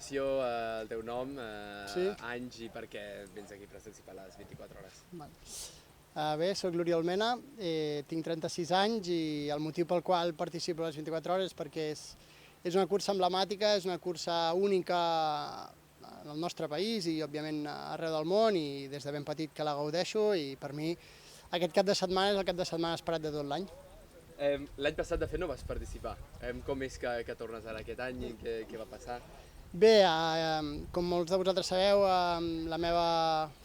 presentació, el teu nom, anys i per què vens aquí a participar a les 24 hores. Bé, soc l'Oriol Mena, tinc 36 anys i el motiu pel qual participo a les 24 hores és perquè és una cursa emblemàtica, és una cursa única en el nostre país i òbviament arreu del món, i des de ben petit que la gaudeixo, i per mi aquest cap de setmana és el cap de setmana esperat de tot l'any. L'any passat, de fet, no vas participar. Com és que tornes ara aquest any i què va passar? Bé, com molts de vosaltres sabeu, la meva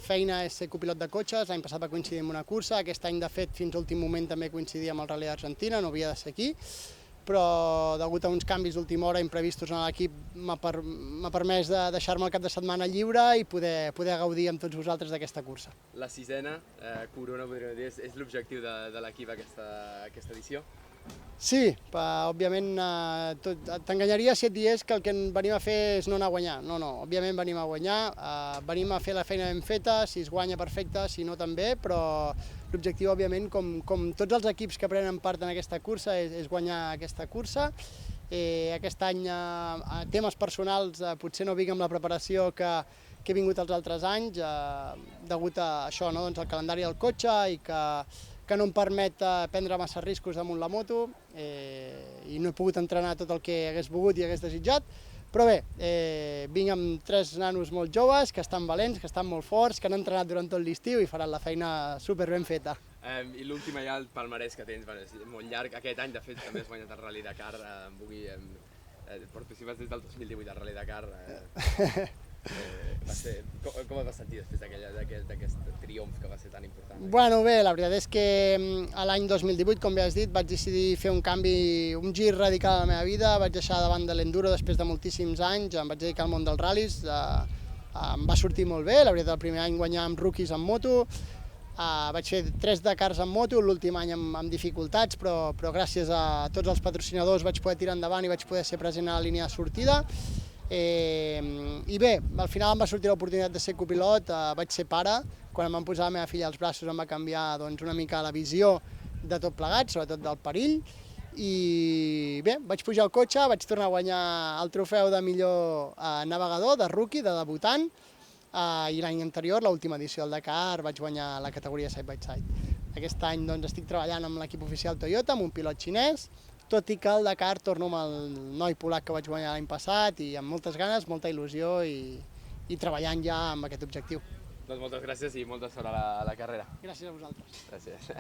feina és ser copilot de cotxes. L'any passat va coincidir amb una cursa, aquest any, de fet, fins a l'últim moment també coincidia amb el Rally d'Argentina, no havia de ser aquí, però degut a uns canvis d'última hora imprevistos en l'equip m'ha permès de deixar-me el cap de setmana lliure i poder gaudir amb tots vosaltres d'aquesta cursa. La sisena corona, podríem dir, és l'objectiu de l'equip aquesta edició? Sí, òbviament t'enganyaria si et digués que el que venim a fer és no anar a guanyar. No, òbviament venim a guanyar, venim a fer la feina ben feta, si es guanya perfecte, si no també, però l'objectiu, òbviament, com tots els equips que prenen part en aquesta cursa, és guanyar aquesta cursa. Aquest any, temes personals, potser no vinc amb la preparació que he vingut els altres anys, degut a això, al calendari del cotxe, i que no em permet prendre massa riscos damunt la moto, i no he pogut entrenar tot el que hagués volgut i hagués desitjat. Però bé, vinc amb 3 nanos molt joves, que estan valents, que estan molt forts, que han entrenat durant tot l'estiu i faran la feina super ben feta. I l'última ja, el palmarès que tens, és molt llarg. Aquest any, de fet, també has guanyat el Rally Dakar. Participes des del 2018 al Rally Dakar. Com et vas sentir després d'aquest triomf que va ser tan important? Bueno, bé, la veritat és que l'any 2018, com bé has dit, vaig decidir fer un canvi, un gir radical a la meva vida. Vaig deixar davant de l'enduro després de moltíssims anys, em vaig dedicar al món dels ral·lis, em va sortir molt bé. La veritat, el primer any guanyar amb rookies en moto, vaig fer 3 Dakars en moto, l'últim any amb dificultats, però gràcies a tots els patrocinadors vaig poder tirar endavant i vaig poder ser present a la línia de sortida. I bé, al final em va sortir l'oportunitat de ser copilot, vaig ser pare. Quan em van posar la meva filla als braços em va canviar una mica la visió de tot plegat, sobretot del perill. I bé, vaig pujar al cotxe, vaig tornar a guanyar el trofeu de millor navegador, de rookie, de debutant, i l'any anterior, l'última edició del Dakar, vaig guanyar la categoria side by side. Aquest any estic treballant amb l'equip oficial Toyota, amb un pilot xinès, tot i que al Dakar torno amb el noi polac que vaig guanyar l'any passat, i amb moltes ganes, molta il·lusió, i treballant ja amb aquest objectiu. Doncs moltes gràcies i molta sort a la carrera. Gràcies a vosaltres. Gràcies.